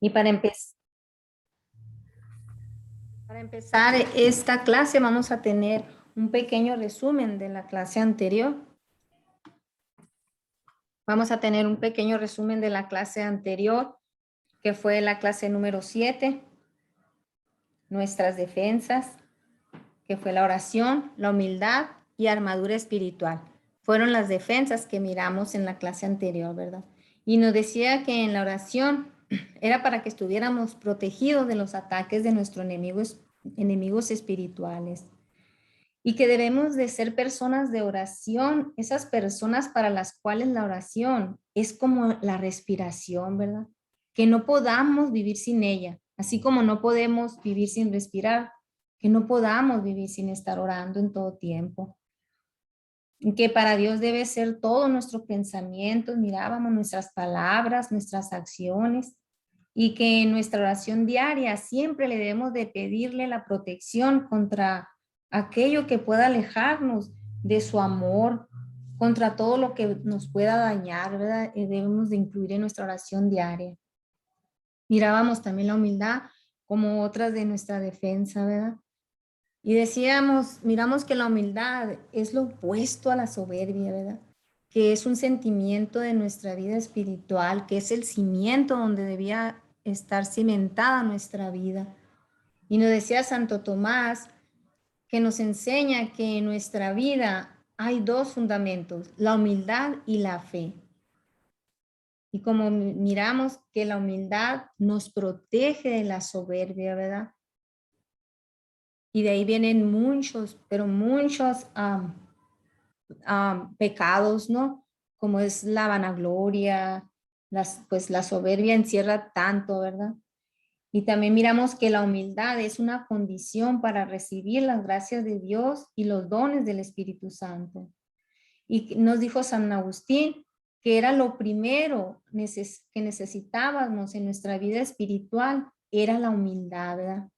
Y para empezar esta clase vamos a tener un pequeño resumen de la clase anterior. Vamos a tener un pequeño resumen de la clase anterior, que fue la clase número 7, nuestras defensas, que fue la oración, la humildad y armadura espiritual. Fueron las defensas que miramos en la clase anterior, ¿verdad? Y nos decía que en la oración era para que estuviéramos protegidos de los ataques de nuestros enemigos espirituales. Y que debemos de ser personas de oración, esas personas para las cuales la oración es como la respiración, ¿verdad? Que no podamos vivir sin ella, así como no podemos vivir sin respirar, que no podamos vivir sin estar orando en todo tiempo. Y que para Dios debe ser todos nuestros pensamientos, mirábamos nuestras palabras, nuestras acciones, y que en nuestra oración diaria siempre le debemos de pedirle la protección contra aquello que pueda alejarnos de su amor, contra todo lo que nos pueda dañar, ¿verdad? Debemos de incluir en nuestra oración diaria. Mirábamos también la humildad como otras de nuestra defensa, ¿verdad? Y decíamos, miramos que la humildad es lo opuesto a la soberbia, ¿verdad? Que es un sentimiento de nuestra vida espiritual, que es el cimiento donde debía estar cimentada nuestra vida. Y nos decía Santo Tomás que nos enseña que en nuestra vida hay dos fundamentos, la humildad y la fe. Y como miramos que la humildad nos protege de la soberbia, ¿verdad? Y de ahí vienen muchos, pero muchos pecados, ¿no? Como es la vanagloria, pues la soberbia encierra tanto, ¿verdad? Y también miramos que la humildad es una condición para recibir las gracias de Dios y los dones del Espíritu Santo. Y nos dijo San Agustín que era lo primero que necesitábamos en nuestra vida espiritual, era la humildad, ¿verdad?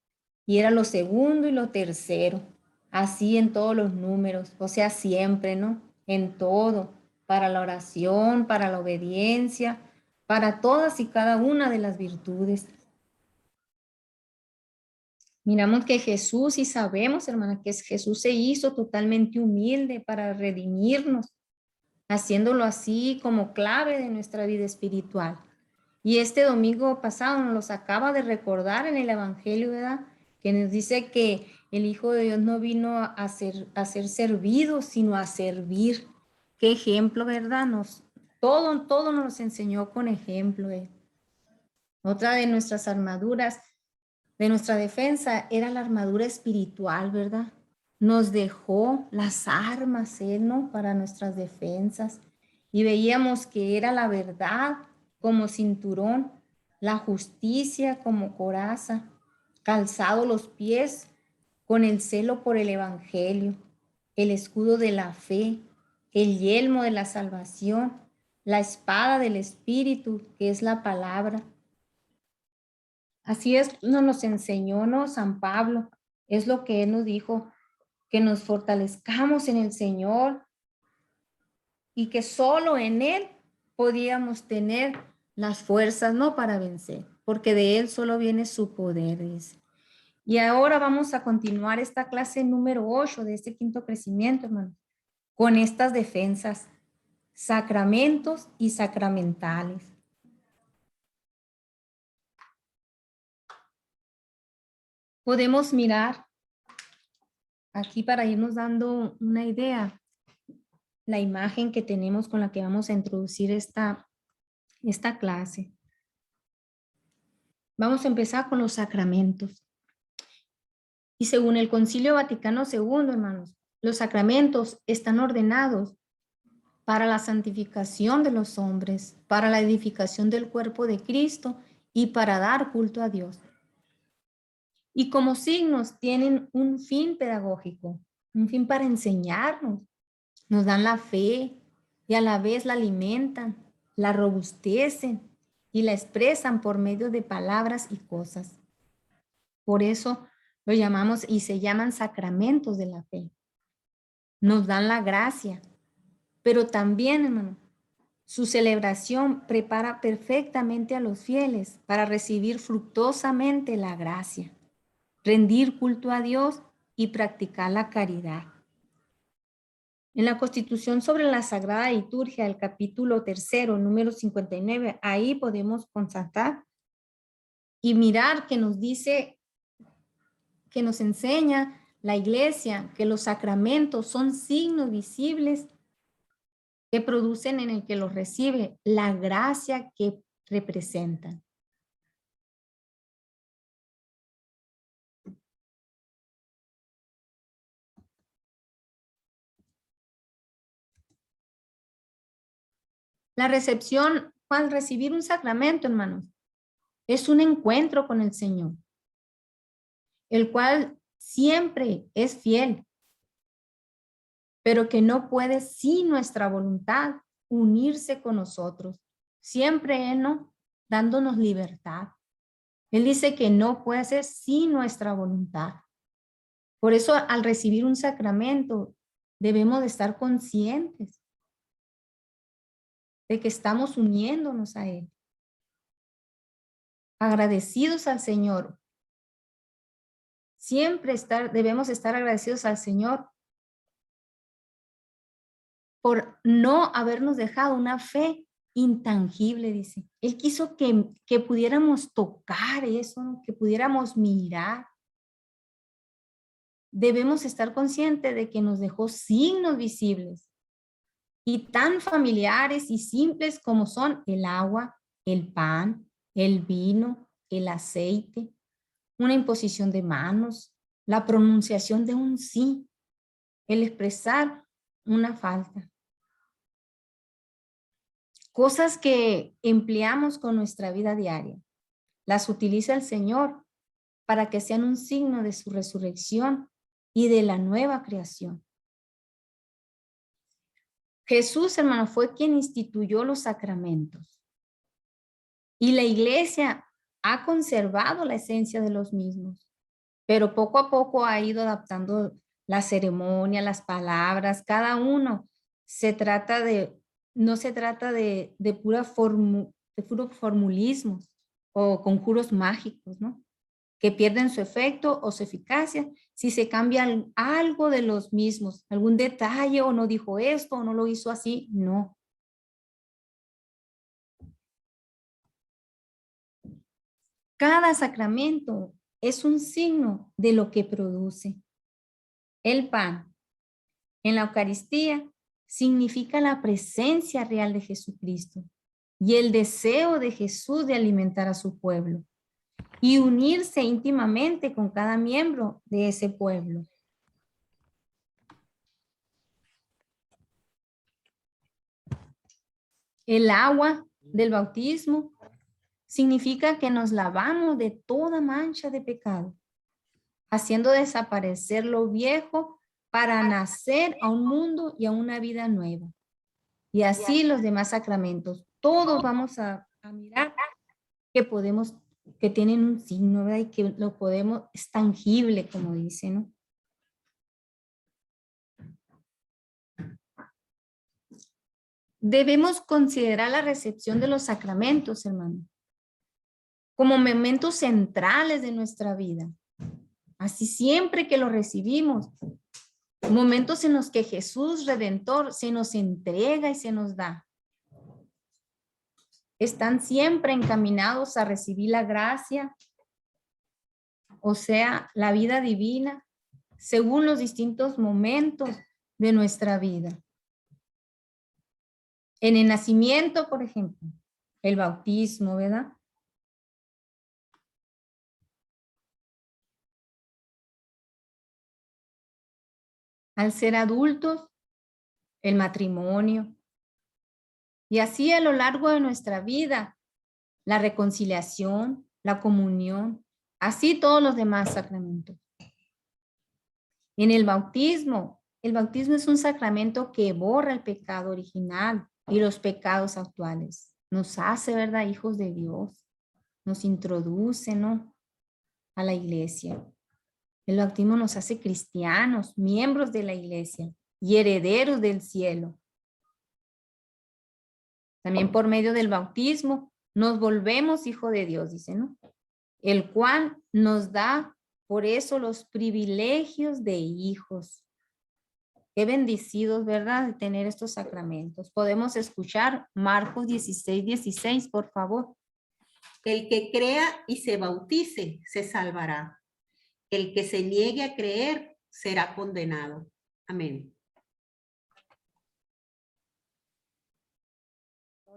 Y era lo segundo y lo tercero, así en todos los números, o sea, siempre, ¿no? En todo, para la oración, para la obediencia, para todas y cada una de las virtudes. Miramos que Jesús, y sabemos, hermana, que Jesús se hizo totalmente humilde para redimirnos, haciéndolo así como clave de nuestra vida espiritual. Y este domingo pasado nos los acaba de recordar en el Evangelio, ¿verdad? Que nos dice que el Hijo de Dios no vino a ser servido, sino a servir. Qué ejemplo, ¿verdad? Todo nos enseñó con ejemplo. Otra de nuestras armaduras, de nuestra defensa, era la armadura espiritual, ¿verdad? Nos dejó las armas, Él, ¿no? Para nuestras defensas. Y veíamos que era la verdad como cinturón, la justicia como coraza, calzado los pies con el celo por el evangelio, el escudo de la fe, el yelmo de la salvación, la espada del espíritu, que es la palabra. Así es, nos enseñó, ¿no? San Pablo, es lo que él nos dijo, que nos fortalezcamos en el Señor y que solo en Él podíamos tener las fuerzas, ¿no? Para vencer, porque de Él solo viene su poder, dice. Y ahora vamos a continuar esta clase número 8 de este quinto crecimiento, hermano, con estas defensas, sacramentos y sacramentales. Podemos mirar aquí para irnos dando una idea, la imagen que tenemos con la que vamos a introducir esta clase. Vamos a empezar con los sacramentos. Y según el Concilio Vaticano II, hermanos, los sacramentos están ordenados para la santificación de los hombres, para la edificación del cuerpo de Cristo y para dar culto a Dios. Y como signos tienen un fin pedagógico, un fin para enseñarnos. Nos dan la fe y a la vez la alimentan, la robustecen y la expresan por medio de palabras y cosas. Por eso lo llamamos y se llaman sacramentos de la fe. Nos dan la gracia, pero también, hermano, Su celebración prepara perfectamente a los fieles para recibir fructuosamente la gracia, rendir culto a Dios y practicar la caridad. En la Constitución sobre la Sagrada Liturgia, el capítulo 3, número 59, ahí podemos constatar y mirar que nos dice, que nos enseña la Iglesia, que los sacramentos son signos visibles que producen en el que los recibe la gracia que representan. La recepción, al recibir un sacramento, hermanos, es un encuentro con el Señor, el cual siempre es fiel, pero que no puede sin nuestra voluntad unirse con nosotros. Siempre Él, ¿no?, dándonos libertad. Él dice que no puede ser sin nuestra voluntad. Por eso, al recibir un sacramento, debemos de estar conscientes de que estamos uniéndonos a Él. Agradecidos al Señor. Siempre debemos estar agradecidos al Señor por no habernos dejado una fe intangible, dice. Él quiso que pudiéramos tocar eso, ¿no?, que pudiéramos mirar. Debemos estar conscientes de que nos dejó signos visibles y tan familiares y simples como son el agua, el pan, el vino, el aceite, una imposición de manos, la pronunciación de un sí, el expresar una falta. Cosas que empleamos con nuestra vida diaria. Las utiliza el Señor para que sean un signo de su resurrección y de la nueva creación. Jesús, hermano, fue quien instituyó los sacramentos. Y la iglesia ha conservado la esencia de los mismos, pero poco a poco ha ido adaptando la ceremonia, las palabras, cada uno. No se trata de puro formulismo o conjuros mágicos, ¿no?, que pierden su efecto o su eficacia si se cambia algo de los mismos, algún detalle, o no dijo esto o no lo hizo así. No. Cada sacramento es un signo de lo que produce. El pan en la Eucaristía significa la presencia real de Jesucristo y el deseo de Jesús de alimentar a su pueblo y unirse íntimamente con cada miembro de ese pueblo. El agua del bautismo significa que nos lavamos de toda mancha de pecado, haciendo desaparecer lo viejo para nacer a un mundo y a una vida nueva. Y así los demás sacramentos. Todos vamos a mirar que tienen un signo, ¿verdad? Y que lo podemos, es tangible, como dice, ¿no? Debemos considerar la recepción de los sacramentos, hermano, como momentos centrales de nuestra vida. Así siempre que lo recibimos, momentos en los que Jesús Redentor se nos entrega y se nos da. Están siempre encaminados a recibir la gracia, o sea, la vida divina, según los distintos momentos de nuestra vida. En el nacimiento, por ejemplo, el bautismo, ¿verdad? Al ser adultos, el matrimonio. Y así a lo largo de nuestra vida, la reconciliación, la comunión, así todos los demás sacramentos. En el bautismo es un sacramento que borra el pecado original y los pecados actuales. Nos hace, ¿verdad?, hijos de Dios. Nos introduce, ¿no?, a la iglesia. El bautismo nos hace cristianos, miembros de la iglesia y herederos del cielo. También por medio del bautismo nos volvemos hijos de Dios, dice, ¿no? El cual nos da por eso los privilegios de hijos. Qué bendecidos, ¿verdad? De tener estos sacramentos. Podemos escuchar Marcos 16:16, por favor. El que crea y se bautice se salvará. El que se niegue a creer será condenado. Amén.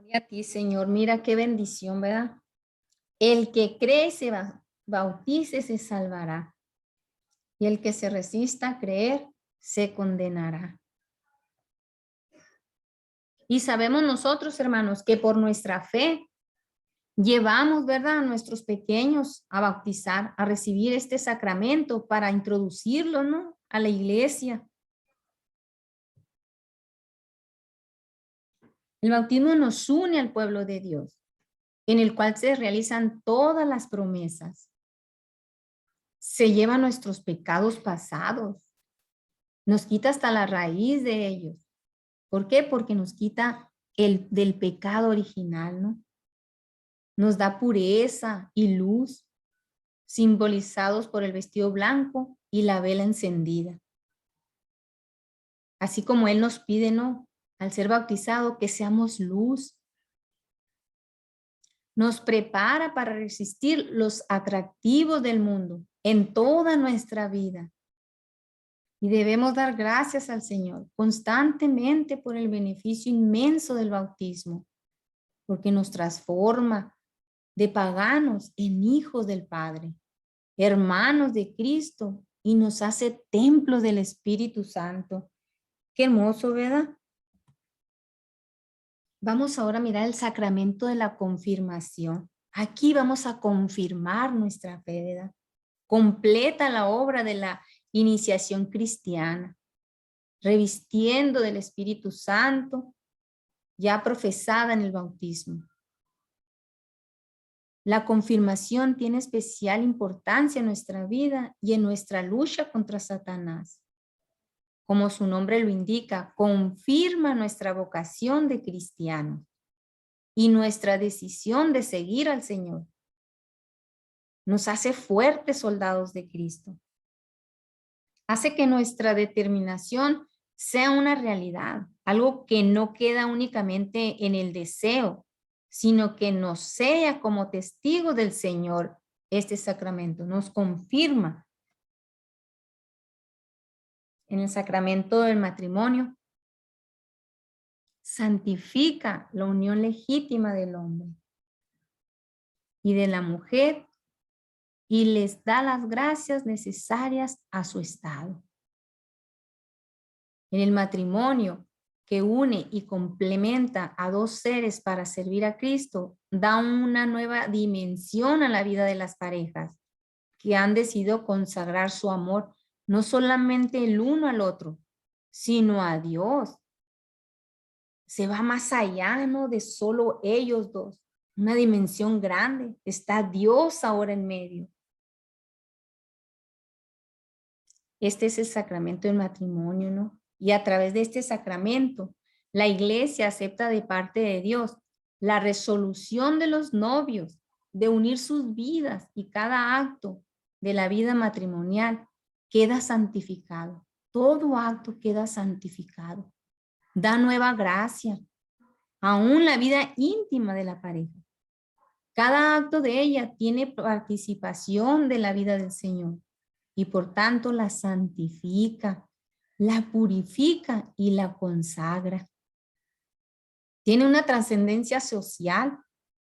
Gloria a ti, Señor. Mira qué bendición, ¿verdad? El que cree y se bautice se salvará. Y el que se resista a creer se condenará. Y sabemos nosotros, hermanos, que por nuestra fe llevamos, ¿verdad?, a nuestros pequeños a bautizar, a recibir este sacramento para introducirlo, ¿no?, a la iglesia. El bautismo nos une al pueblo de Dios, en el cual se realizan todas las promesas. Se llevan nuestros pecados pasados. Nos quita hasta la raíz de ellos. ¿Por qué? Porque nos quita del pecado original, ¿no? Nos da pureza y luz, simbolizados por el vestido blanco y la vela encendida. Así como Él nos pide, ¿no?, al ser bautizado, que seamos luz. Nos prepara para resistir los atractivos del mundo en toda nuestra vida. Y debemos dar gracias al Señor constantemente por el beneficio inmenso del bautismo, porque nos transforma de paganos en hijos del Padre, hermanos de Cristo, y nos hace templo del Espíritu Santo. Qué hermoso, ¿verdad? Vamos ahora a mirar el sacramento de la confirmación. Aquí vamos a confirmar nuestra fe, ¿verdad? Completa la obra de la iniciación cristiana, revistiendo del Espíritu Santo, ya profesada en el bautismo. La confirmación tiene especial importancia en nuestra vida y en nuestra lucha contra Satanás. Como su nombre lo indica, confirma nuestra vocación de cristianos y nuestra decisión de seguir al Señor. Nos hace fuertes soldados de Cristo. Hace que nuestra determinación sea una realidad, algo que no queda únicamente en el deseo, sino que nos sea como testigo del Señor. Este sacramento nos confirma. En el sacramento del matrimonio, santifica la unión legítima del hombre y de la mujer y les da las gracias necesarias a su estado. En el matrimonio, que une y complementa a dos seres para servir a Cristo, da una nueva dimensión a la vida de las parejas que han decidido consagrar su amor no solamente el uno al otro, sino a Dios. Se va más allá, ¿no?, de solo ellos dos. Una dimensión grande. Está Dios ahora en medio. Este es el sacramento del matrimonio, ¿no? Y a través de este sacramento, la iglesia acepta de parte de Dios la resolución de los novios de unir sus vidas, y cada acto de la vida matrimonial queda santificado. Todo acto queda santificado. Da nueva gracia, aún la vida íntima de la pareja. Cada acto de ella tiene participación de la vida del Señor y por tanto la santifica, la purifica y la consagra. Tiene una trascendencia social,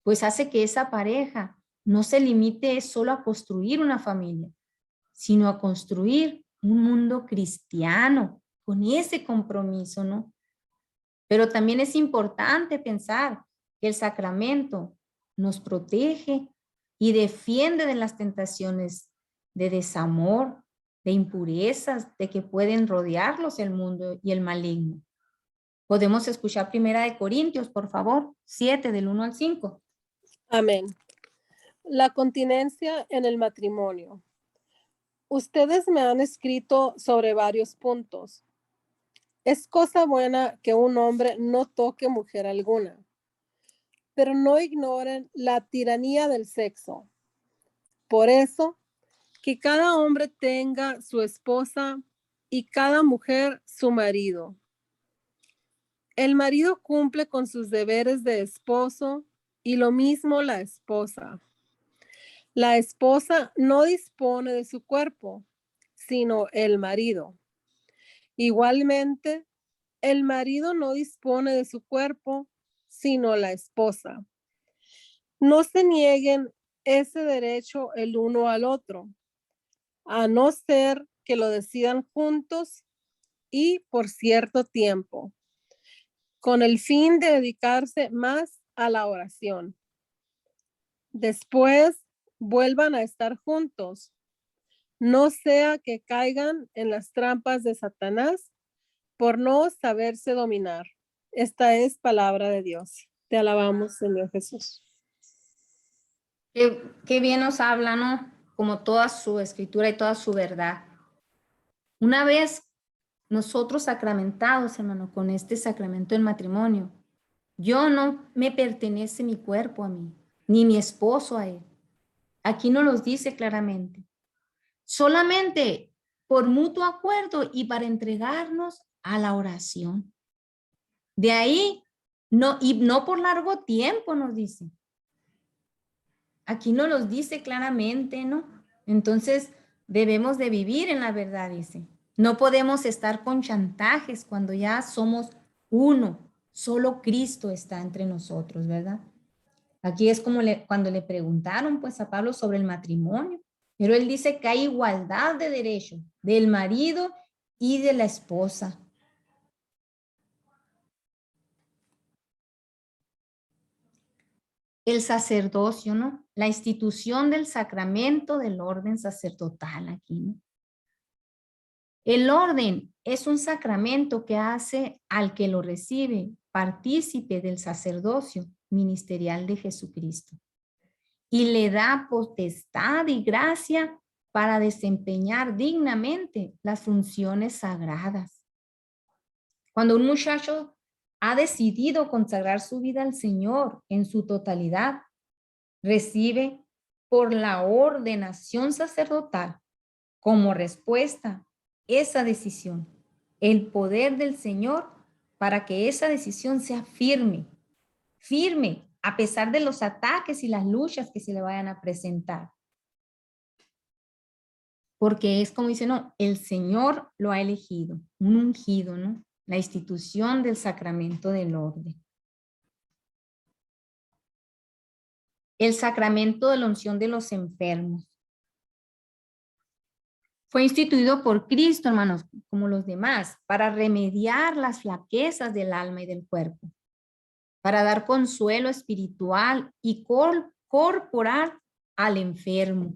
pues hace que esa pareja no se limite solo a construir una familia, sino a construir un mundo cristiano con ese compromiso, ¿no? Pero también es importante pensar que el sacramento nos protege y defiende de las tentaciones de desamor, de impurezas, de que pueden rodearlos el mundo y el maligno. Podemos escuchar 1 Corintios, por favor, 7 del 1 al 5. Amén. La continencia en el matrimonio. Ustedes me han escrito sobre varios puntos. Es cosa buena que un hombre no toque mujer alguna, pero no ignoren la tiranía del sexo. Por eso, que cada hombre tenga su esposa y cada mujer su marido. El marido cumple con sus deberes de esposo y lo mismo la esposa. La esposa no dispone de su cuerpo, sino el marido. Igualmente, el marido no dispone de su cuerpo, sino la esposa. No se nieguen ese derecho el uno al otro, a no ser que lo decidan juntos y por cierto tiempo, con el fin de dedicarse más a la oración. Después vuelvan a estar juntos, no sea que caigan en las trampas de Satanás por no saberse dominar. Esta es palabra de Dios. Te alabamos, Señor Jesús. Qué bien nos habla, ¿no? Como toda su escritura y toda su verdad. Una vez nosotros sacramentados, hermano, con este sacramento del matrimonio, yo no me pertenece mi cuerpo a mí, ni mi esposo a él. Aquí nos los dice claramente. Solamente por mutuo acuerdo y para entregarnos a la oración. De ahí, no, y no por largo tiempo nos dice. Aquí nos los dice claramente, ¿no? Entonces, debemos de vivir en la verdad, dice. No podemos estar con chantajes cuando ya somos uno. Solo Cristo está entre nosotros, ¿verdad? Aquí es como cuando le preguntaron pues a Pablo sobre el matrimonio, pero él dice que hay igualdad de derecho del marido y de la esposa. El sacerdocio, ¿no? La institución del sacramento del orden sacerdotal aquí, ¿no? El orden es un sacramento que hace al que lo recibe partícipe del sacerdocio ministerial de Jesucristo y le da potestad y gracia para desempeñar dignamente las funciones sagradas. Cuando un muchacho ha decidido consagrar su vida al Señor en su totalidad, recibe por la ordenación sacerdotal como respuesta esa decisión, el poder del Señor para que esa decisión sea firme, firme a pesar de los ataques y las luchas que se le vayan a presentar. Porque es como dice, no, el Señor lo ha elegido, un ungido, ¿no? La institución del sacramento del orden. El sacramento de la unción de los enfermos. Fue instituido por Cristo, hermanos, como los demás, para remediar las flaquezas del alma y del cuerpo, para dar consuelo espiritual y corporal al enfermo,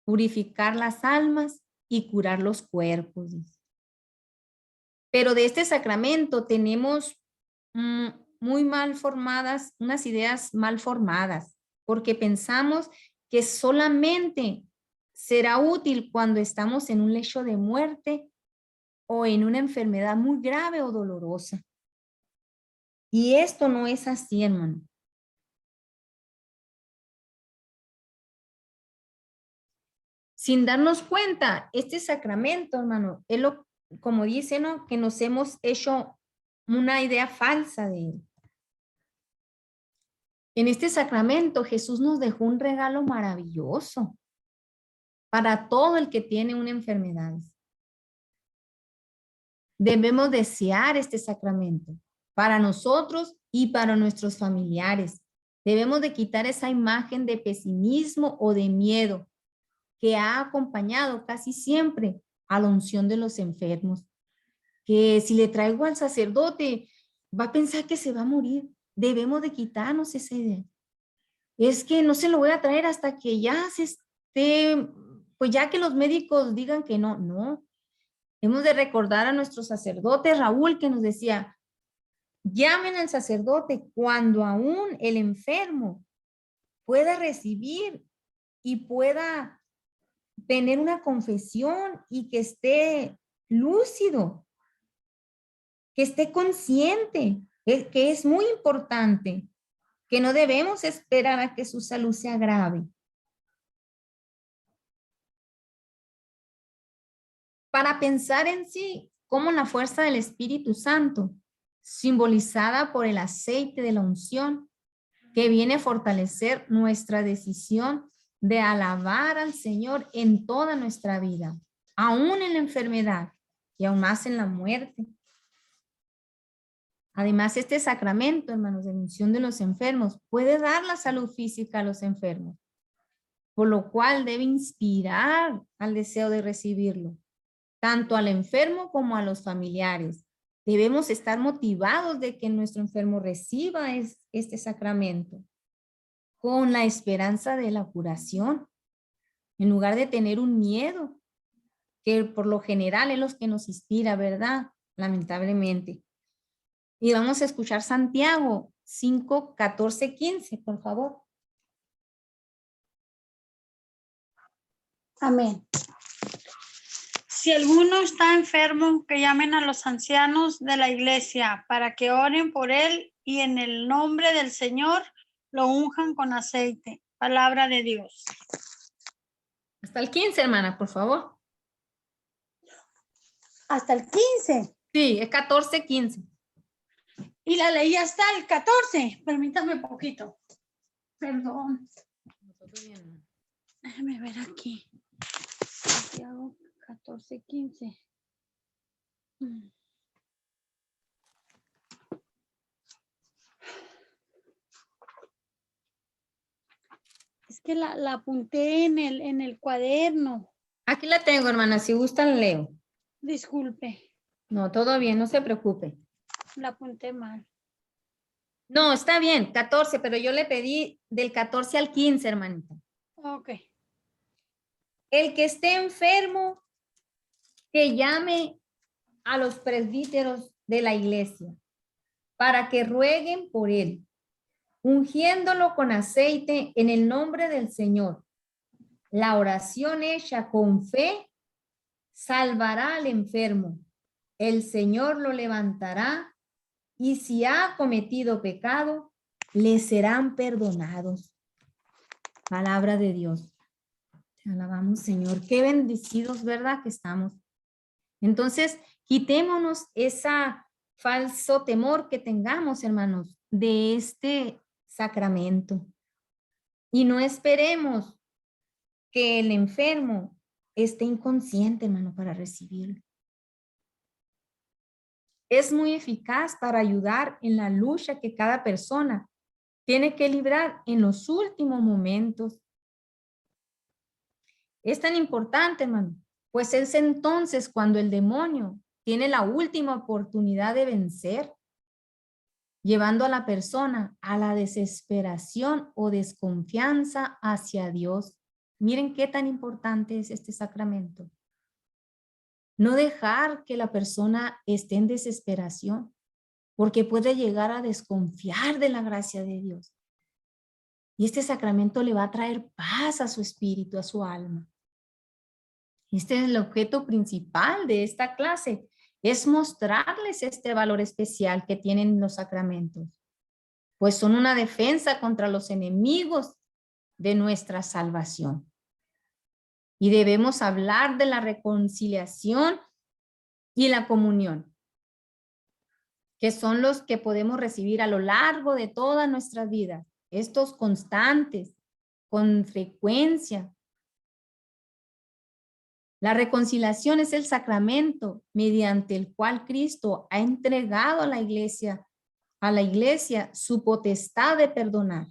purificar las almas y curar los cuerpos. Pero de este sacramento tenemos muy mal formadas, unas ideas mal formadas, porque pensamos que solamente será útil cuando estamos en un lecho de muerte o en una enfermedad muy grave o dolorosa. Y esto no es así, hermano. Sin darnos cuenta, este sacramento, hermano, es lo, como dice, ¿no? Que nos hemos hecho una idea falsa de él. En este sacramento Jesús nos dejó un regalo maravilloso para todo el que tiene una enfermedad. Debemos desear este sacramento para nosotros y para nuestros familiares. Debemos de quitar esa imagen de pesimismo o de miedo que ha acompañado casi siempre a la unción de los enfermos. Que si le traigo al sacerdote, va a pensar que se va a morir. Debemos de quitarnos esa idea. Es que no se lo voy a traer hasta que ya se esté, pues ya que los médicos digan que no, no. Hemos de recordar a nuestro sacerdote Raúl que nos decía, llamen al sacerdote cuando aún el enfermo pueda recibir y pueda tener una confesión y que esté lúcido, que esté consciente que es muy importante, que no debemos esperar a que su salud se agrave. Para pensar en sí como la fuerza del Espíritu Santo, simbolizada por el aceite de la unción, que viene a fortalecer nuestra decisión de alabar al Señor en toda nuestra vida, aún en la enfermedad y aún más en la muerte. Además, este sacramento, hermanos, de unción de los enfermos, puede dar la salud física a los enfermos, por lo cual debe inspirar al deseo de recibirlo, tanto al enfermo como a los familiares. Debemos estar motivados de que nuestro enfermo reciba este sacramento con la esperanza de la curación, en lugar de tener un miedo, que por lo general es lo que nos inspira, ¿verdad? Lamentablemente. Y vamos a escuchar Santiago 5, 14, 15, por favor. Amén. Si alguno está enfermo, que llamen a los ancianos de la iglesia para que oren por él y en el nombre del Señor lo unjan con aceite. Palabra de Dios. Hasta el 15, hermana, por favor. Hasta el 15. Sí, es 14, 15. Y la leí hasta el 14. Permítame un poquito. Perdón. Déjame ver aquí. Santiago 14, 15. Es que la apunté en el cuaderno. Aquí la tengo, hermana, si gustan leo. Disculpe, No, todo bien, no se preocupe. la apunté mal. No, está bien, 14, pero yo le pedí del 14 al 15, hermanita. Ok. El que esté enfermo, que llame a los presbíteros de la iglesia para que rueguen por él, ungiéndolo con aceite en el nombre del Señor. La oración hecha con fe salvará al enfermo. El Señor lo levantará y si ha cometido pecado, le serán perdonados. Palabra de Dios. Te alabamos, Señor. Qué bendecidos, ¿verdad? Que estamos. Entonces, quitémonos ese falso temor que tengamos, hermanos, de este sacramento. Y no esperemos que el enfermo esté inconsciente, hermano, para recibirlo. Es muy eficaz para ayudar en la lucha que cada persona tiene que librar en los últimos momentos. Es tan importante, hermano, pues es entonces cuando el demonio tiene la última oportunidad de vencer, llevando a la persona a la desesperación o desconfianza hacia Dios. Miren qué tan importante es este sacramento. No dejar que la persona esté en desesperación, porque puede llegar a desconfiar de la gracia de Dios. Y este sacramento le va a traer paz a su espíritu, a su alma. Este es el objeto principal de esta clase, es mostrarles este valor especial que tienen los sacramentos, pues son una defensa contra los enemigos de nuestra salvación. Y debemos hablar de la reconciliación y la comunión, que son los que podemos recibir a lo largo de toda nuestra vida, estos constantes, con frecuencia. La reconciliación es el sacramento mediante el cual Cristo ha entregado a la iglesia su potestad de perdonar.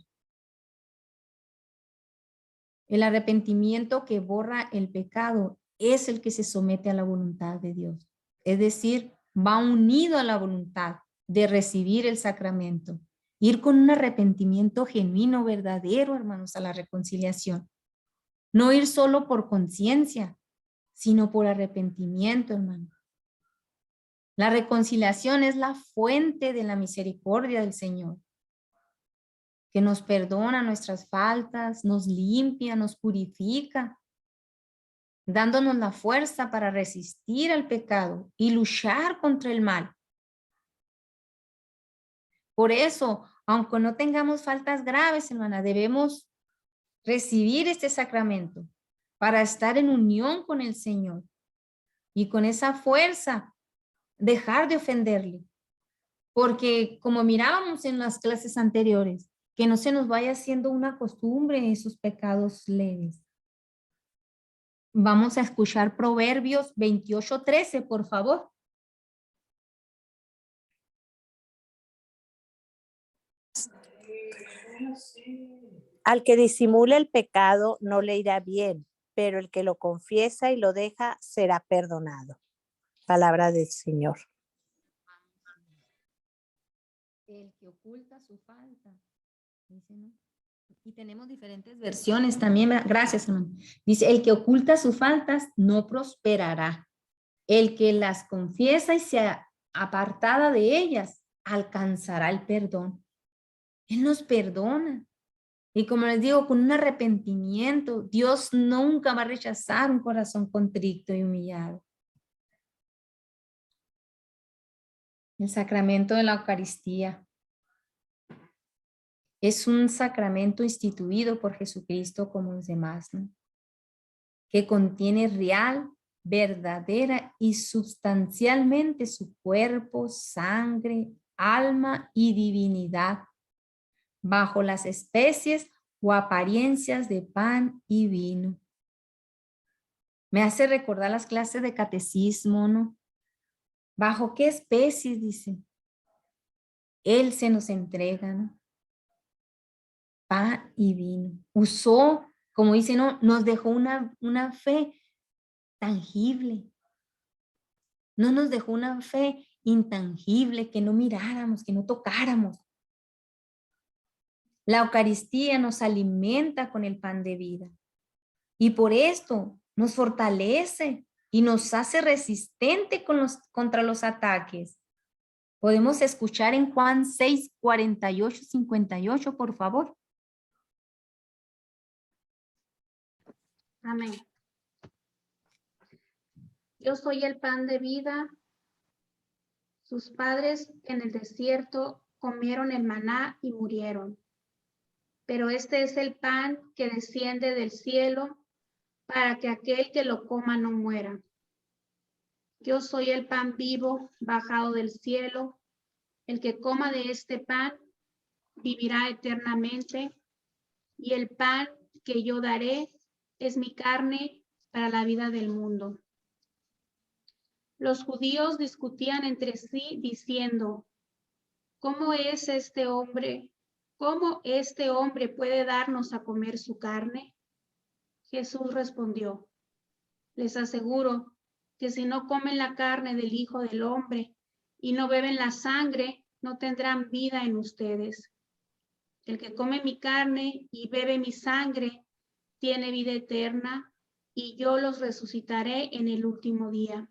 El arrepentimiento que borra el pecado es el que se somete a la voluntad de Dios. Es decir, va unido a la voluntad de recibir el sacramento. Ir con un arrepentimiento genuino, verdadero, hermanos, a la reconciliación. No ir solo por conciencia, sino por arrepentimiento, hermano. La reconciliación es la fuente de la misericordia del Señor, que nos perdona nuestras faltas, nos limpia, nos purifica, dándonos la fuerza para resistir al pecado y luchar contra el mal. Por eso, aunque no tengamos faltas graves, hermana, debemos recibir este sacramento para estar en unión con el Señor y con esa fuerza dejar de ofenderle. Porque como mirábamos en las clases anteriores, que no se nos vaya haciendo una costumbre esos pecados leves. Vamos a escuchar Proverbios 28:13, por favor. Al que disimula el pecado no le irá bien, pero el que lo confiesa y lo deja será perdonado. Palabra del Señor. El que oculta su falta. Dice, ¿no? Y tenemos diferentes versiones también. Gracias, hermano. Dice, el que oculta sus faltas no prosperará. El que las confiesa y sea apartada de ellas alcanzará el perdón. Él nos perdona. Y como les digo, con un arrepentimiento, Dios nunca va a rechazar un corazón contrito y humillado. El sacramento de la Eucaristía es un sacramento instituido por Jesucristo como los demás, ¿no? Que contiene real, verdadera y sustancialmente su cuerpo, sangre, alma y divinidad, bajo las especies o apariencias de pan y vino. Me hace recordar las clases de catecismo, ¿no? ¿Bajo qué especies, dice? Él se nos entrega, ¿no? Pan y vino. Usó, como dice, ¿no? Nos dejó una fe tangible. No nos dejó una fe intangible, que no miráramos, que no tocáramos. La Eucaristía nos alimenta con el pan de vida. Y por esto nos fortalece y nos hace resistente contra los ataques. Podemos escuchar en Juan 6, 48, 58, por favor. Amén. Yo soy el pan de vida. Sus padres en el desierto comieron el maná y murieron. Pero este es el pan que desciende del cielo para que aquel que lo coma no muera. Yo soy el pan vivo bajado del cielo. El que coma de este pan vivirá eternamente, y el pan que yo daré es mi carne para la vida del mundo. Los judíos discutían entre sí diciendo, ¿cómo este hombre puede darnos a comer su carne? Jesús respondió, les aseguro que si no comen la carne del Hijo del Hombre y no beben la sangre, no tendrán vida en ustedes. El que come mi carne y bebe mi sangre tiene vida eterna, y yo los resucitaré en el último día.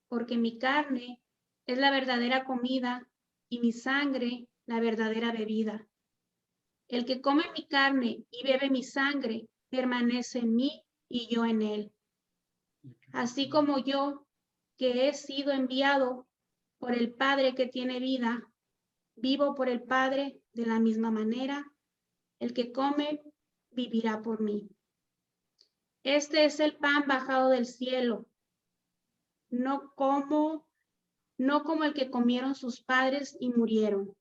Porque mi carne es la verdadera comida y mi sangre la verdadera bebida. El que come mi carne y bebe mi sangre permanece en mí y yo en él. Así como yo, que he sido enviado por el Padre que tiene vida, vivo por el Padre, de la misma manera, el que come vivirá por mí. Este es el pan bajado del cielo, no como el que comieron sus padres y murieron.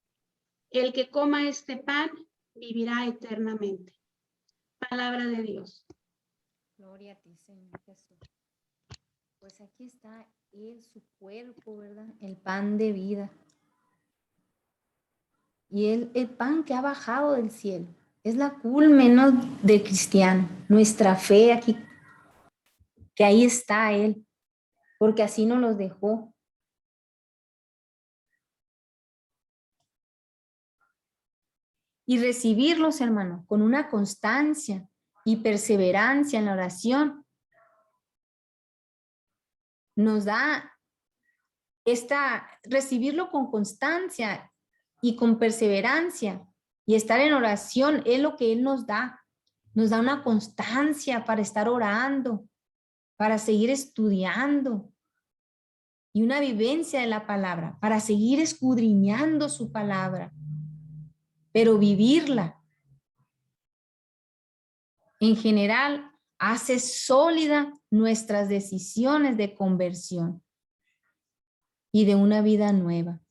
El que coma este pan vivirá eternamente. Palabra de Dios. Gloria a ti, Señor Jesús. Pues aquí está Él, su cuerpo, ¿verdad? El pan de vida. Y el pan que ha bajado del cielo. Es la culmen, ¿no?, del cristiano. Nuestra fe aquí, que ahí está Él. Porque así nos los dejó. Y recibirlos, hermano, con una constancia y perseverancia en la oración, nos da recibirlo con constancia y con perseverancia y estar en oración es lo que Él nos da una constancia para estar orando, para seguir estudiando y una vivencia de la palabra para seguir escudriñando su palabra, pero vivirla. En general, hace sólida nuestras decisiones de conversión y de una vida nueva,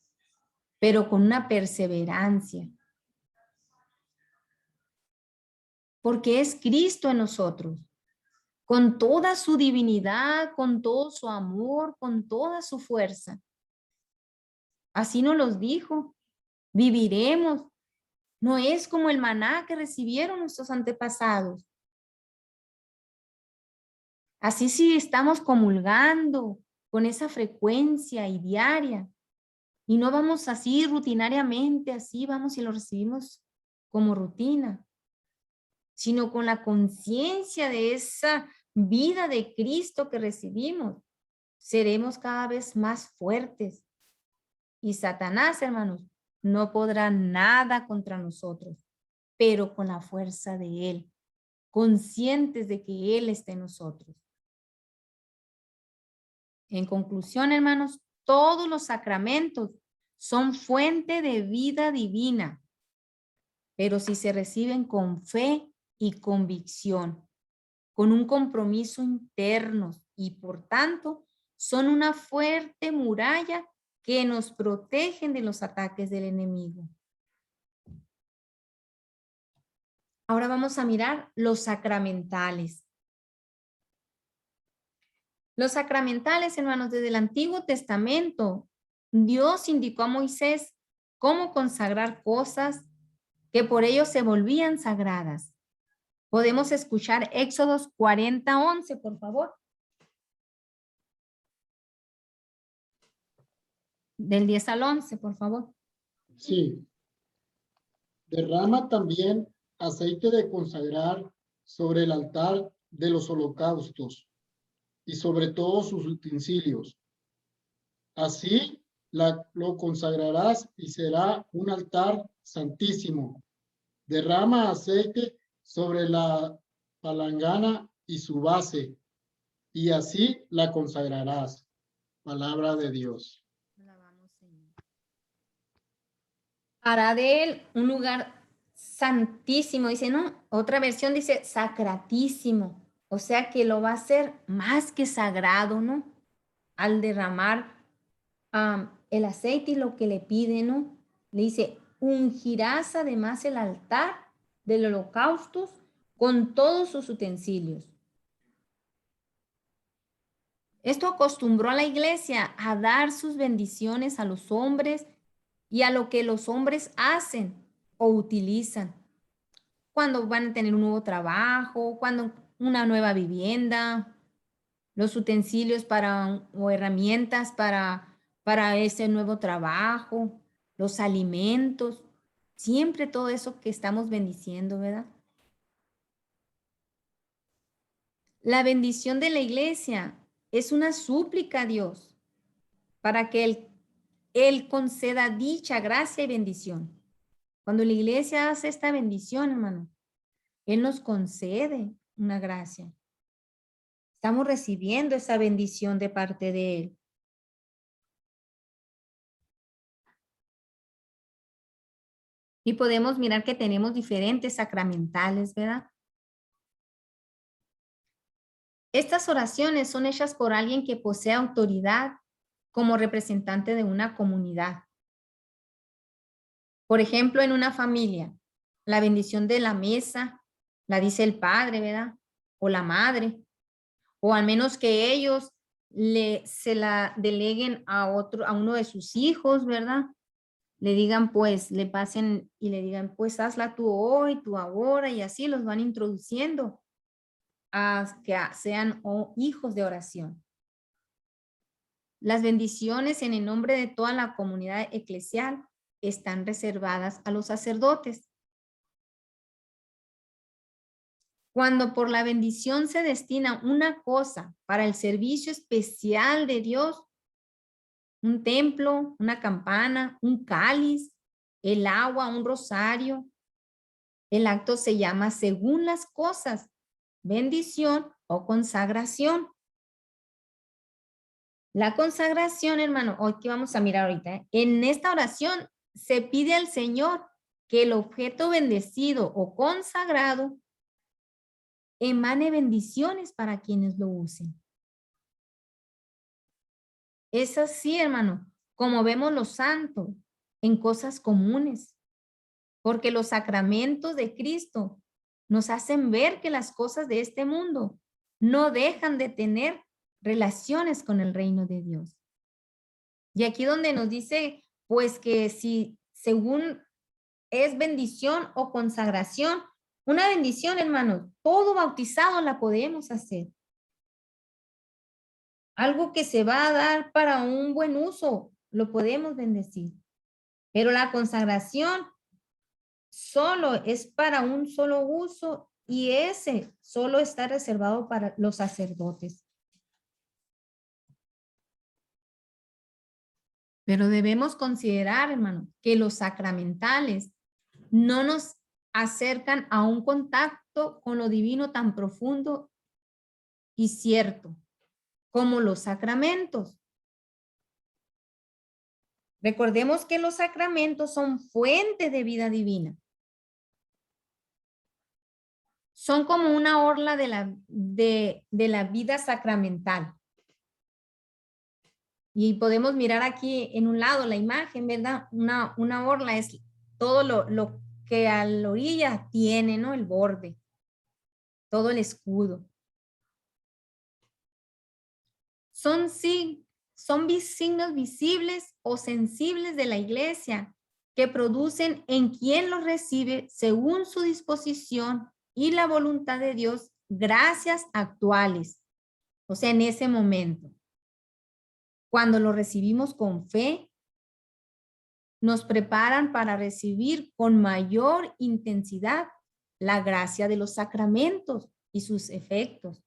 pero con una perseverancia. Porque es Cristo en nosotros, con toda su divinidad, con todo su amor, con toda su fuerza. Así nos los dijo, viviremos. No es como el maná que recibieron nuestros antepasados. Así si estamos comulgando con esa frecuencia y diaria, y no vamos así rutinariamente, así vamos y lo recibimos como rutina, sino con la conciencia de esa vida de Cristo que recibimos, seremos cada vez más fuertes. Y Satanás, hermanos, no podrá nada contra nosotros, pero con la fuerza de Él, conscientes de que Él está en nosotros. En conclusión, hermanos, todos los sacramentos son fuente de vida divina, pero si se reciben con fe y convicción, con un compromiso interno y por tanto son una fuerte muralla que nos protegen de los ataques del enemigo. Ahora vamos a mirar los sacramentales. Los sacramentales, hermanos, desde el Antiguo Testamento, Dios indicó a Moisés cómo consagrar cosas que por ello se volvían sagradas. Podemos escuchar Éxodos 40:11, por favor. Del 10 al 11, por favor. Sí. Derrama también aceite de consagrar sobre el altar de los holocaustos y sobre todos sus utensilios. Así lo consagrarás y será un altar santísimo. Derrama aceite sobre la palangana y su base, y así la consagrarás. Palabra de Dios. Hará de él un lugar santísimo, dice, ¿no? Otra versión dice sacratísimo, o sea que lo va a hacer más que sagrado, ¿no? Al derramar el aceite y lo que le pide, ¿no? Le dice, ungirás además el altar del holocausto con todos sus utensilios. Esto acostumbró a la iglesia a dar sus bendiciones a los hombres y a lo que los hombres hacen o utilizan. Cuando van a tener un nuevo trabajo, cuando una nueva vivienda, los utensilios o herramientas para ese nuevo trabajo, los alimentos, siempre todo eso que estamos bendiciendo, ¿verdad? La bendición de la iglesia es una súplica a Dios para que Él conceda dicha, gracia y bendición. Cuando la iglesia hace esta bendición, hermano, Él nos concede una gracia. Estamos recibiendo esa bendición de parte de Él. Y podemos mirar que tenemos diferentes sacramentales, ¿verdad? Estas oraciones son hechas por alguien que posee autoridad como representante de una comunidad. Por ejemplo, en una familia, la bendición de la mesa la dice el padre, ¿verdad? O la madre. O al menos que ellos se la deleguen a uno de sus hijos, ¿verdad? Le digan, pues, le pasen y le digan, pues, hazla tú hoy, tú ahora, y así los van introduciendo a que sean hijos de oración. Las bendiciones en el nombre de toda la comunidad eclesial están reservadas a los sacerdotes. Cuando por la bendición se destina una cosa para el servicio especial de Dios, un templo, una campana, un cáliz, el agua, un rosario, el acto se llama según las cosas, bendición o consagración. La consagración, hermano, aquí vamos a mirar ahorita, ¿eh? En esta oración se pide al Señor que el objeto bendecido o consagrado emane bendiciones para quienes lo usen. Es así, hermano, como vemos los santos en cosas comunes, porque los sacramentos de Cristo nos hacen ver que las cosas de este mundo no dejan de tener relaciones con el reino de Dios. Y aquí donde nos dice, pues que si según es bendición o consagración, una bendición, hermanos, todo bautizado la podemos hacer. Algo que se va a dar para un buen uso, lo podemos bendecir. Pero la consagración solo es para un solo uso y ese solo está reservado para los sacerdotes. Pero debemos considerar, hermano, que los sacramentales no nos acercan a un contacto con lo divino tan profundo y cierto como los sacramentos. Recordemos que los sacramentos son fuente de vida divina. Son como una orla de la vida sacramental. Y podemos mirar aquí en un lado la imagen, ¿verdad? Una orla es todo lo que a la orilla tiene, ¿no? El borde, todo el escudo. Son signos visibles o sensibles de la iglesia que producen en quien los recibe según su disposición y la voluntad de Dios gracias actuales. O sea, en ese momento. Cuando lo recibimos con fe, nos preparan para recibir con mayor intensidad la gracia de los sacramentos y sus efectos.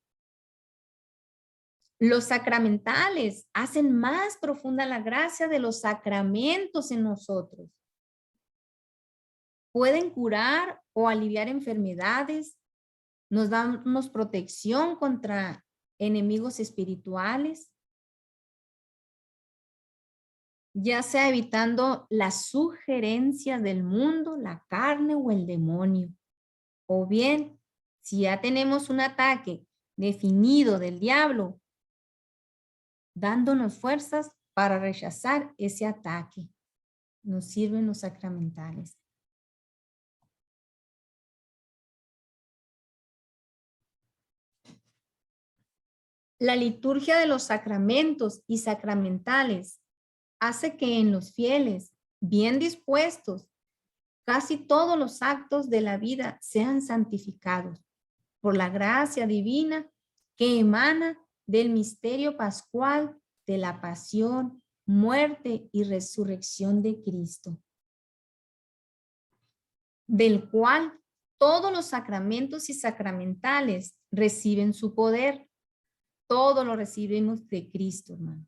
Los sacramentales hacen más profunda la gracia de los sacramentos en nosotros. Pueden curar o aliviar enfermedades, nos dan protección contra enemigos espirituales, ya sea evitando las sugerencias del mundo, la carne o el demonio. O bien, si ya tenemos un ataque definido del diablo, dándonos fuerzas para rechazar ese ataque. Nos sirven los sacramentales. La liturgia de los sacramentos y sacramentales hace que en los fieles, bien dispuestos, casi todos los actos de la vida sean santificados por la gracia divina que emana del misterio pascual de la pasión, muerte y resurrección de Cristo, del cual todos los sacramentos y sacramentales reciben su poder. Todo lo recibimos de Cristo, hermano.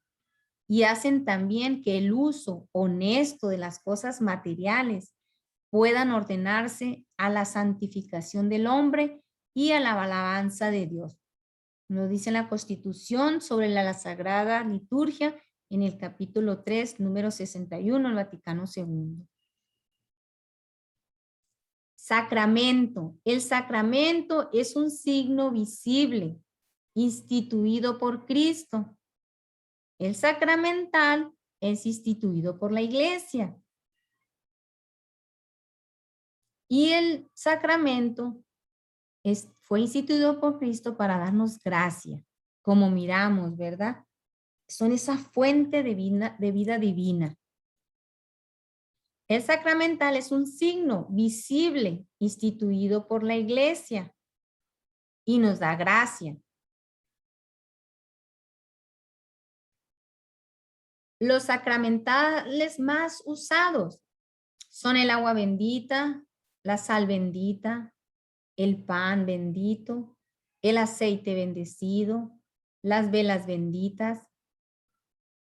Y hacen también que el uso honesto de las cosas materiales puedan ordenarse a la santificación del hombre y a la alabanza de Dios. Nos dice la Constitución sobre la Sagrada Liturgia en el capítulo 3, número 61, el Vaticano II. Sacramento. El sacramento es un signo visible instituido por Cristo. El sacramental es instituido por la iglesia. Y el sacramento fue instituido por Cristo para darnos gracia, como miramos, ¿verdad? Son esa fuente de vida divina. El sacramental es un signo visible instituido por la iglesia y nos da gracia. Los sacramentales más usados son el agua bendita, la sal bendita, el pan bendito, el aceite bendecido, las velas benditas,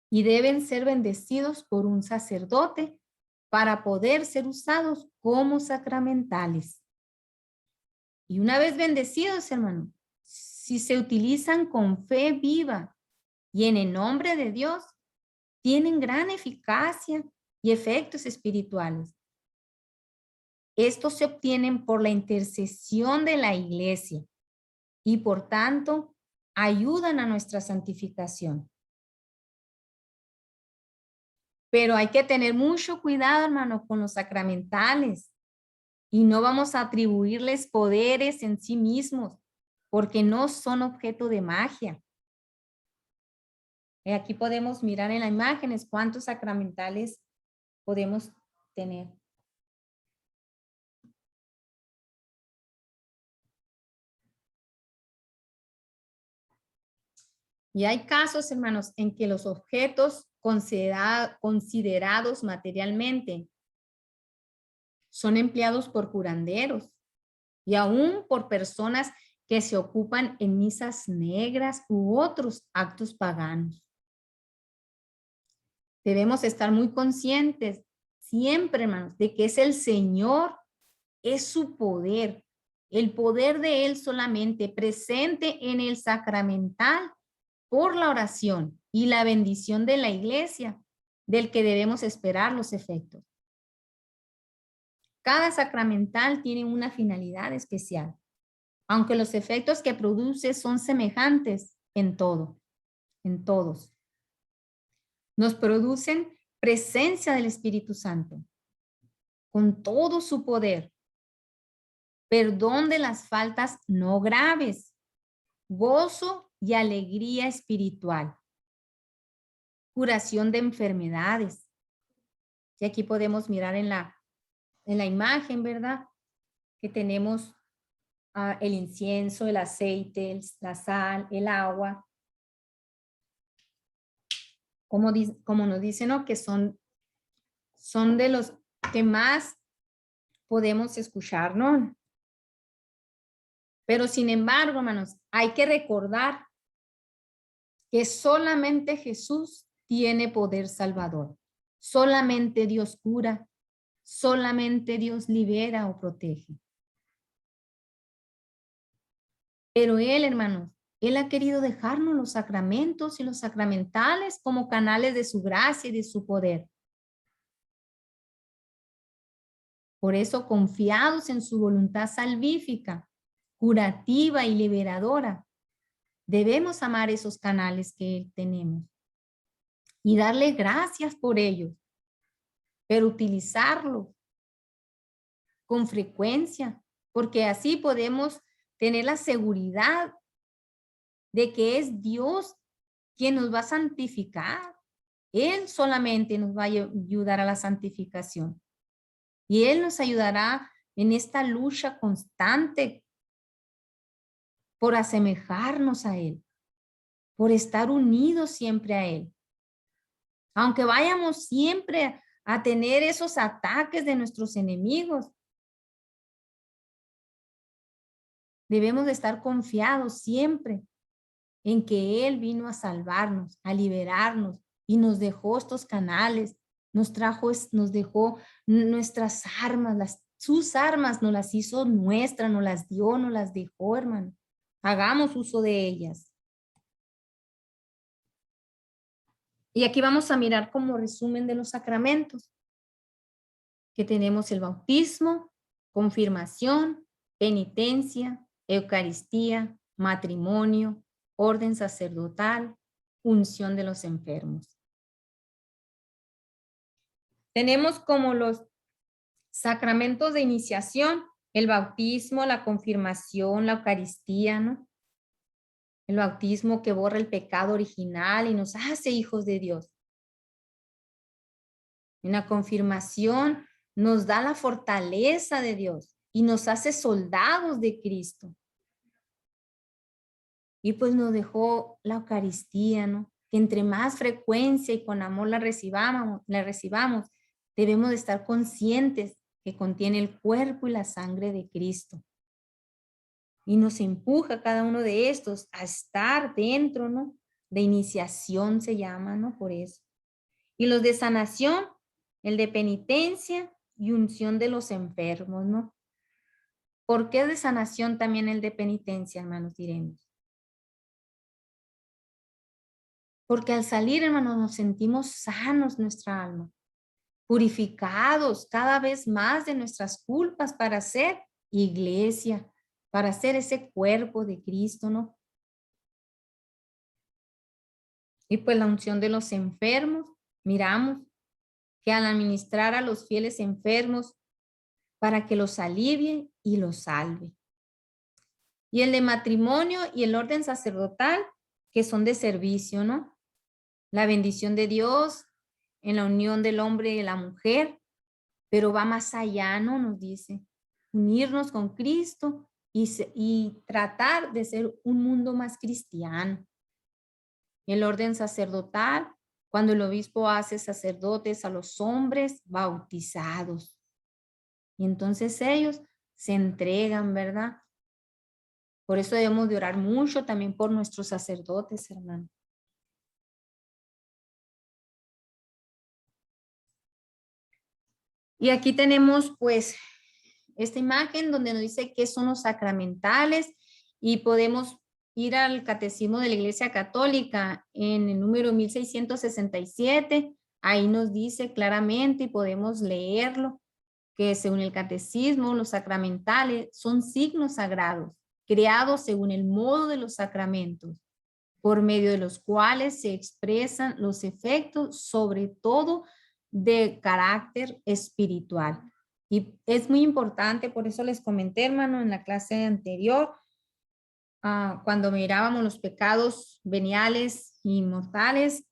y deben ser bendecidos por un sacerdote para poder ser usados como sacramentales. Y una vez bendecidos, hermano, si se utilizan con fe viva y en el nombre de Dios tienen gran eficacia y efectos espirituales. Estos se obtienen por la intercesión de la iglesia y por tanto ayudan a nuestra santificación. Pero hay que tener mucho cuidado, hermano, con los sacramentales y no vamos a atribuirles poderes en sí mismos porque no son objeto de magia. Aquí podemos mirar en las imágenes cuántos sacramentales podemos tener. Y hay casos, hermanos, en que los objetos considerados materialmente son empleados por curanderos y aún por personas que se ocupan en misas negras u otros actos paganos. Debemos estar muy conscientes siempre, hermanos, de que es el Señor, es su poder, el poder de Él solamente presente en el sacramental por la oración y la bendición de la iglesia, del que debemos esperar los efectos. Cada sacramental tiene una finalidad especial, aunque los efectos que produce son semejantes en todo, en todos. Nos producen presencia del Espíritu Santo, con todo su poder, perdón de las faltas no graves, gozo y alegría espiritual, curación de enfermedades. Y aquí podemos mirar en la imagen, ¿verdad? Que tenemos el incienso, el aceite, la sal, el agua. Como nos dicen, ¿no? Que son de los que más podemos escuchar, ¿no? Pero sin embargo, hermanos, hay que recordar que solamente Jesús tiene poder salvador. Solamente Dios cura. Solamente Dios libera o protege. Pero Él, hermanos, Él ha querido dejarnos los sacramentos y los sacramentales como canales de su gracia y de su poder. Por eso, confiados en su voluntad salvífica, curativa y liberadora, debemos amar esos canales que tenemos y darle gracias por ellos, pero utilizarlos con frecuencia, porque así podemos tener la seguridad de que es Dios quien nos va a santificar. Él solamente nos va a ayudar a la santificación. Y Él nos ayudará en esta lucha constante por asemejarnos a Él, por estar unidos siempre a Él. Aunque vayamos siempre a tener esos ataques de nuestros enemigos, debemos de estar confiados siempre en que Él vino a salvarnos, a liberarnos y nos dejó estos canales, nos dejó nuestras armas, sus armas nos las hizo nuestras, nos las dio, nos las dejó, hermano. Hagamos uso de ellas. Y aquí vamos a mirar como resumen de los sacramentos, que tenemos el bautismo, confirmación, penitencia, Eucaristía, matrimonio, orden sacerdotal, unción de los enfermos. Tenemos como los sacramentos de iniciación, el bautismo, la confirmación, la Eucaristía, ¿no? El bautismo que borra el pecado original y nos hace hijos de Dios. En la confirmación nos da la fortaleza de Dios y nos hace soldados de Cristo. Y pues nos dejó la Eucaristía, ¿no? Que entre más frecuencia y con amor la recibamos, debemos de estar conscientes que contiene el cuerpo y la sangre de Cristo. Y nos empuja cada uno de estos a estar dentro, ¿no? De iniciación se llama, ¿no? Por eso. Y los de sanación, el de penitencia y unción de los enfermos, ¿no? ¿Por qué de sanación también el de penitencia, hermanos, diremos? Porque al salir, hermanos, nos sentimos sanos nuestra alma, purificados cada vez más de nuestras culpas para ser iglesia, para ser ese cuerpo de Cristo, ¿no? Y pues la unción de los enfermos, miramos que al administrar a los fieles enfermos para que los alivie y los salve. Y el de matrimonio y el orden sacerdotal, que son de servicio, ¿no? La bendición de Dios en la unión del hombre y la mujer, pero va más allá, ¿no? Nos dice, unirnos con Cristo y tratar de ser un mundo más cristiano. El orden sacerdotal, cuando el obispo hace sacerdotes a los hombres bautizados. Y entonces ellos se entregan, ¿verdad? Por eso debemos de orar mucho también por nuestros sacerdotes, hermano. Y aquí tenemos pues esta imagen donde nos dice qué son los sacramentales y podemos ir al Catecismo de la Iglesia Católica en el número 1667. Ahí nos dice claramente y podemos leerlo que según el Catecismo los sacramentales son signos sagrados creados según el modo de los sacramentos, por medio de los cuales se expresan los efectos, sobre todo de carácter espiritual. Y es muy importante, por eso les comenté, hermano, en la clase anterior, cuando mirábamos los pecados veniales y mortales,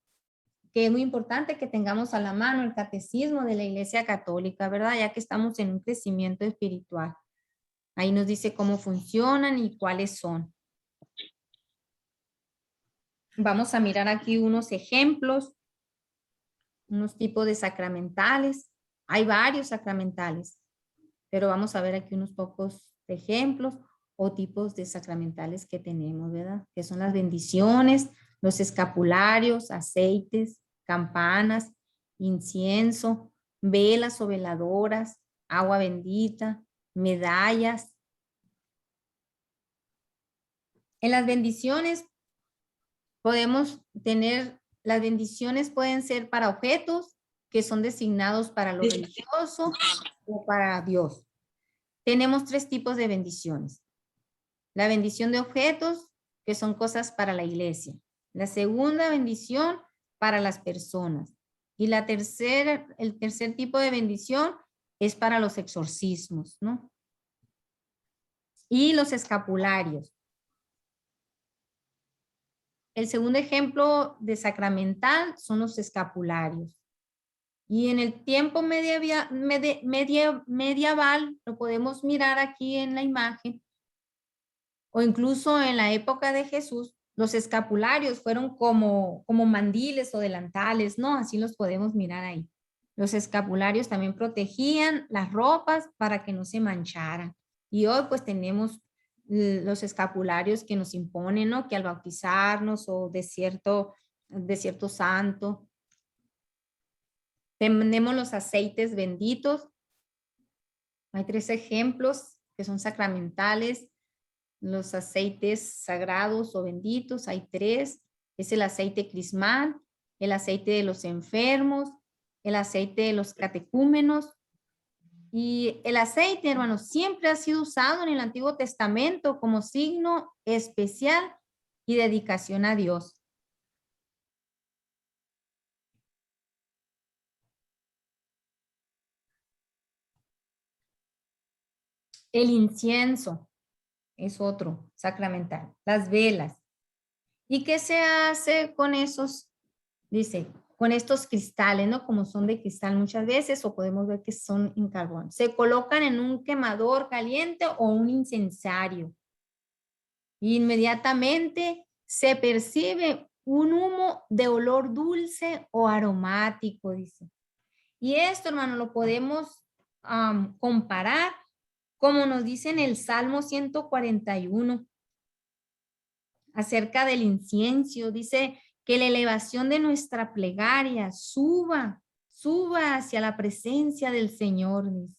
que es muy importante que tengamos a la mano el catecismo de la Iglesia Católica, ¿verdad? Ya que estamos en un crecimiento espiritual. Ahí nos dice cómo funcionan y cuáles son. Vamos a mirar aquí unos ejemplos, unos tipos de sacramentales. Hay varios sacramentales, pero vamos a ver aquí unos pocos ejemplos o tipos de sacramentales que tenemos, ¿verdad? Que son las bendiciones, los escapularios, aceites, campanas, incienso, velas o veladoras, agua bendita, medallas. En las bendiciones podemos tener, las bendiciones pueden ser para objetos que son designados para lo religioso o para Dios. Tenemos tres tipos de bendiciones. La bendición de objetos, que son cosas para la iglesia. La segunda bendición para las personas. Y el tercer tipo de bendición es para los exorcismos, ¿no? Y los escapularios. El segundo ejemplo de sacramental son los escapularios. Y en el tiempo medieval, lo podemos mirar aquí en la imagen, o incluso en la época de Jesús, los escapularios fueron como mandiles o delantales, ¿no? Así los podemos mirar ahí. Los escapularios también protegían las ropas para que no se mancharan. Y hoy pues tenemos los escapularios que nos imponen, ¿no? Que al bautizarnos o de cierto santo. Tenemos los aceites benditos. Hay tres ejemplos que son sacramentales. Los aceites sagrados o benditos, hay tres. Es el aceite crismal, el aceite de los enfermos, el aceite de los catecúmenos. Y el aceite, hermanos, siempre ha sido usado en el Antiguo Testamento como signo especial y dedicación a Dios. El incienso es otro sacramental. Las velas. ¿Y qué se hace con esos? Dice, con estos cristales, ¿no? Como son de cristal muchas veces, o podemos ver que son en carbón. Se colocan en un quemador caliente o un incensario. Inmediatamente se percibe un humo de olor dulce o aromático, dice. Y esto, hermano, lo podemos comparar como nos dice en el Salmo 141 acerca del incienso. Dice que la elevación de nuestra plegaria suba hacia la presencia del Señor. Dice.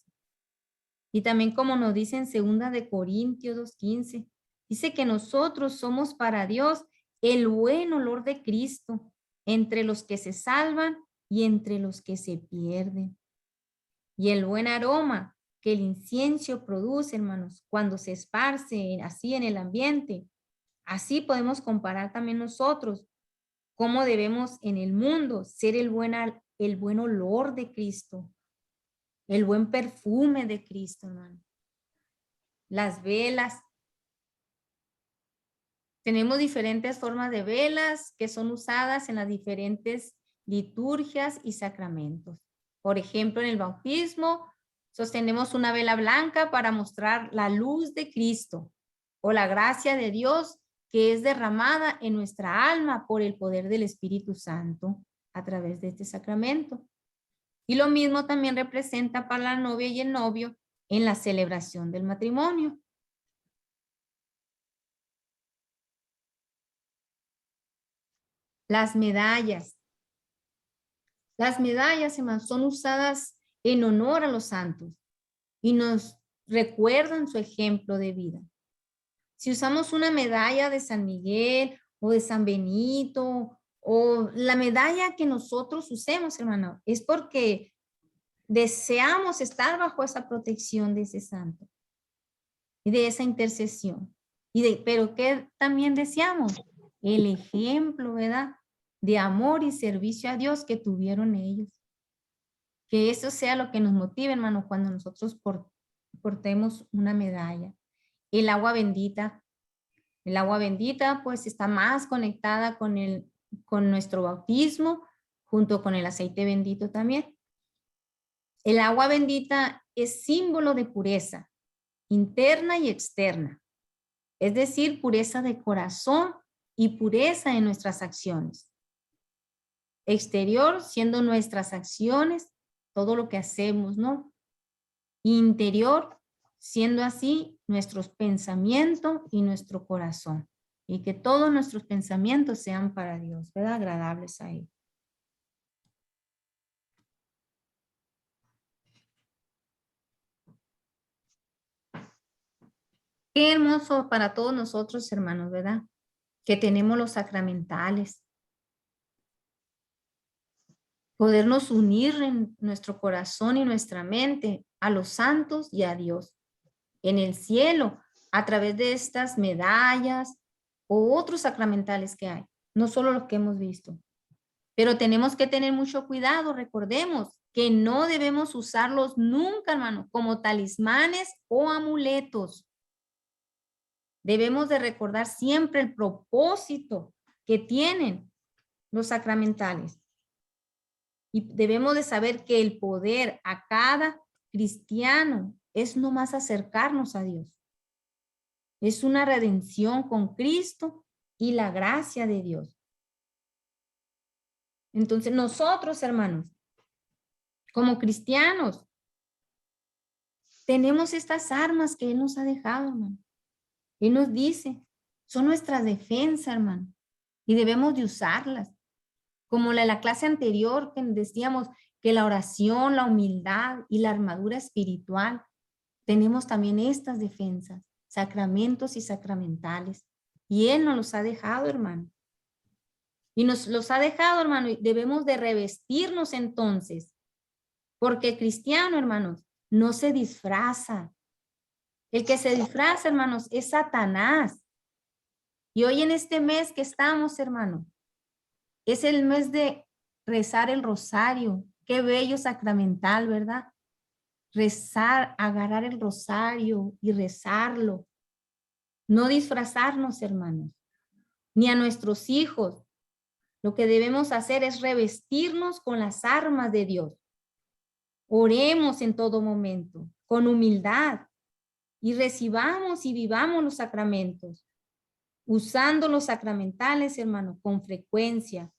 Y también como nos dice en 2 de Corintios 2:15, dice que nosotros somos para Dios el buen olor de Cristo, entre los que se salvan y entre los que se pierden. Y el buen aroma que el incienso produce, hermanos, cuando se esparce así en el ambiente, así podemos comparar también nosotros cómo debemos en el mundo ser el buen olor de Cristo, el buen perfume de Cristo, hermano. Las velas. Tenemos diferentes formas de velas que son usadas en las diferentes liturgias y sacramentos. Por ejemplo, en el bautismo sostenemos una vela blanca para mostrar la luz de Cristo o la gracia de Dios que es derramada en nuestra alma por el poder del Espíritu Santo a través de este sacramento. Y lo mismo también representa para la novia y el novio en la celebración del matrimonio. Las medallas. Las medallas, hermanos, son usadas en honor a los santos y nos recuerdan su ejemplo de vida. Si usamos una medalla de San Miguel o de San Benito o la medalla que nosotros usemos, hermano, es porque deseamos estar bajo esa protección de ese santo y de esa intercesión. Pero ¿qué también deseamos? El ejemplo, ¿verdad? De amor y servicio a Dios que tuvieron ellos. Que eso sea lo que nos motive, hermano, cuando nosotros portemos una medalla. El agua bendita. El agua bendita pues está más conectada con nuestro bautismo, junto con el aceite bendito también. El agua bendita es símbolo de pureza, interna y externa. Es decir, pureza de corazón y pureza en nuestras acciones. Exterior, siendo nuestras acciones, todo lo que hacemos, ¿no? Interior, siendo así nuestros pensamientos y nuestro corazón. Y que todos nuestros pensamientos sean para Dios, ¿verdad? Agradables a Él. Qué hermoso para todos nosotros, hermanos, ¿verdad? Que tenemos los sacramentales. Podernos unir en nuestro corazón y nuestra mente a los santos y a Dios. En el cielo, a través de estas medallas o otros sacramentales que hay. No solo los que hemos visto. Pero tenemos que tener mucho cuidado. Recordemos que no debemos usarlos nunca, hermano, como talismanes o amuletos. Debemos de recordar siempre el propósito que tienen los sacramentales. Y debemos de saber que el poder a cada cristiano es no más acercarnos a Dios. Es una redención con Cristo y la gracia de Dios. Entonces nosotros, hermanos, como cristianos, tenemos estas armas que Él nos ha dejado, hermano. Él nos dice, son nuestra defensa, hermano, y debemos de usarlas. Como la clase anterior que decíamos que la oración, la humildad y la armadura espiritual, tenemos también estas defensas, sacramentos y sacramentales. Y Él nos los ha dejado, hermano. Y nos los ha dejado, hermano, y debemos de revestirnos entonces. Porque el cristiano, hermanos, no se disfraza. El que se disfraza, hermanos, es Satanás. Y hoy en este mes que estamos, hermano, es el mes de rezar el rosario. Qué bello sacramental, ¿verdad? Rezar, agarrar el rosario y rezarlo. No disfrazarnos, hermanos, ni a nuestros hijos. Lo que debemos hacer es revestirnos con las armas de Dios. Oremos en todo momento, con humildad, y recibamos y vivamos los sacramentos, usando los sacramentales, hermano, con frecuencia,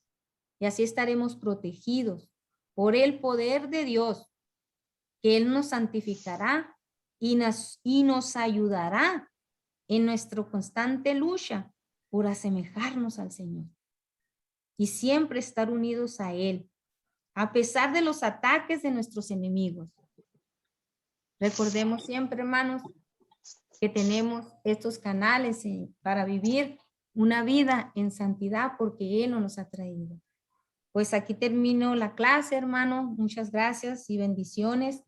y así estaremos protegidos por el poder de Dios, que Él nos santificará y nos ayudará en nuestra constante lucha por asemejarnos al Señor y siempre estar unidos a Él, a pesar de los ataques de nuestros enemigos. Recordemos siempre, hermanos, que tenemos estos canales para vivir una vida en santidad porque Él nos ha traído. Pues aquí termino la clase, hermano. Muchas gracias y bendiciones.